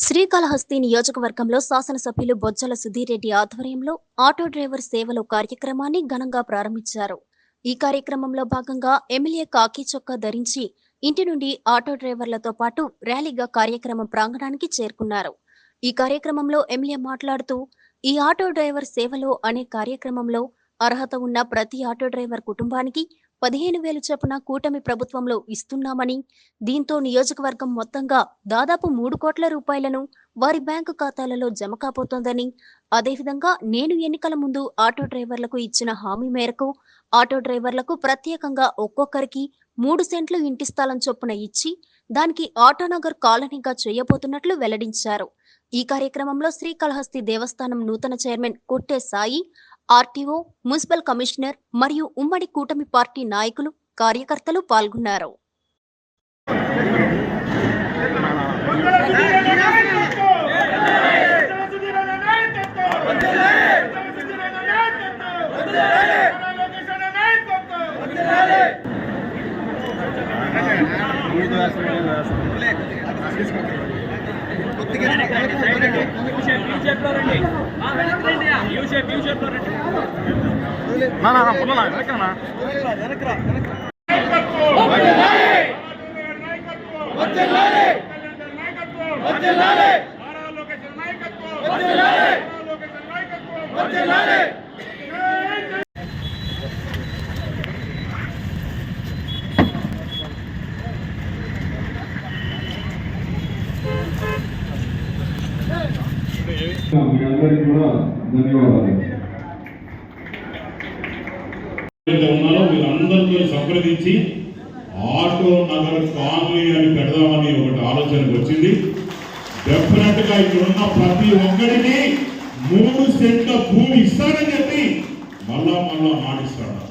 శ్రీకాళహస్తి నియోజకవర్గంలో శాసనసభ్యులు బొజ్జల సుధీర్ రెడ్డి ఆధ్వర్యంలో ఆటో డ్రైవర్ సేవలు కార్యక్రమాన్ని ఘనంగా ప్రారంభించారు. ఈ కార్యక్రమంలో భాగంగా ఎమ్మెల్యే కాకి చొక్కా ధరించి ఇంటి నుండి ఆటో డ్రైవర్లతో పాటు ర్యాలీగా కార్యక్రమం ప్రాంగణానికి చేరుకున్నారు. ఈ కార్యక్రమంలో ఎమ్మెల్యే మాట్లాడుతూ, ఈ ఆటో డ్రైవర్ సేవలో అనే కార్యక్రమంలో అర్హత ఉన్న ప్రతి ఆటో డ్రైవర్ కుటుంబానికి 15,000 చొప్పున కూటమి ప్రభుత్వంలో ఇస్తున్నామని, దీంతో నియోజకవర్గం మొత్తంగా దాదాపు 3 కోట్ల రూపాయలను వారి బ్యాంకు ఖాతాలలో జమ కాబోతోందని, అదేవిధంగా నేను ఎన్నికల ముందు ఆటో డ్రైవర్లకు ఇచ్చిన హామీ మేరకు ఆటో డ్రైవర్లకు ప్రత్యేకంగా ఒక్కొక్కరికి 3 సెంట్లు ఇంటి స్థలం చొప్పున ఇచ్చి దానికి ఆటోనగర్ కాలనీగా చేయబోతున్నట్లు వెల్లడించారు. ఈ కార్యక్రమంలో శ్రీకాళహస్తి దేవస్థానం నూతన చైర్మన్ కొట్టే సాయి, ఆర్టీఓ, మున్సిపల్ కమిషనర్ మరియు ఉమ్మడి కూటమి పార్టీ నాయకులు, కార్యకర్తలు పాల్గొన్నారు. మీరందరికీ కూడా ధన్యవాదాలు. ఉన్నారో వీళ్ళందరితో సంప్రదించి ఆటో నగర్ కాలనీ అని పెడదామని ఒకటి ఆలోచనకు వచ్చింది. డెఫినెట్ గా ఇక్కడ ఉన్న ప్రతి ఒక్కరికి 3 సెంట్ల భూమి ఇస్తానని చెప్పి మళ్ళా మాటిస్తాడు.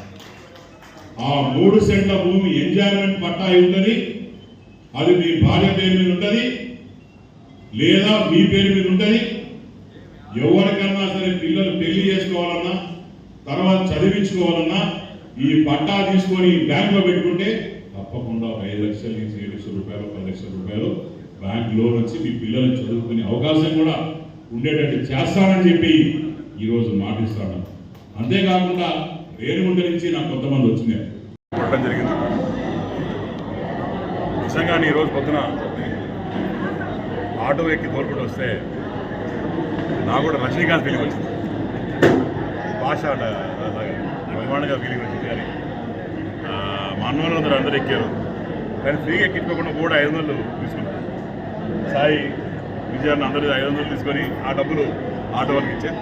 ఆ 3 సెంట్ల భూమి ఎంజాయ్మెంట్ పట్టా ఉంటుంది. అది మీ భార్య పేరు మీద ఉంటుంది లేదా మీ పేరు మీద ఉంటుంది. ఎవరికన్నా సరే పిల్లలు పెళ్లి చేసుకోవాలన్నా తర్వాత చదివించుకోవాలన్నా ఈ పట్టా తీసుకొని బ్యాంకులో పెట్టుకుంటే తప్పకుండా 5 లక్షల నుంచి 7 లక్షల రూపాయలు 10 లక్షల రూపాయలు బ్యాంక్ లోన్ వచ్చి మీ పిల్లలు చదువుకునే అవకాశం కూడా ఉండేటట్టు చేస్తానని చెప్పి ఈరోజు మాటిస్తాను. అంతేకాకుండా రేణుగుంట నుంచి నాకు కొంతమంది వచ్చినారు కొట్టడం జరిగింది. నిజంగా ఈరోజు పొద్దున ఆటో ఎక్కి తోలుకుంటూ వస్తే నాకు కూడా రజనీకాంత్ ఫీలింగ్ వచ్చింది. భాష బ్రహ్మాండంగా ఫీలింగ్ వచ్చింది. కానీ మా అన్నోళ్ళందరూ అందరూ ఎక్కారు, కానీ ఫ్రీగా ఎక్కించుకోకుండా కూడా 500 తీసుకున్నారు. సాయి విజయాన్ని అందరూ 500 తీసుకొని ఆ డబ్బులు ఆటో వాళ్ళకి ఇచ్చారు.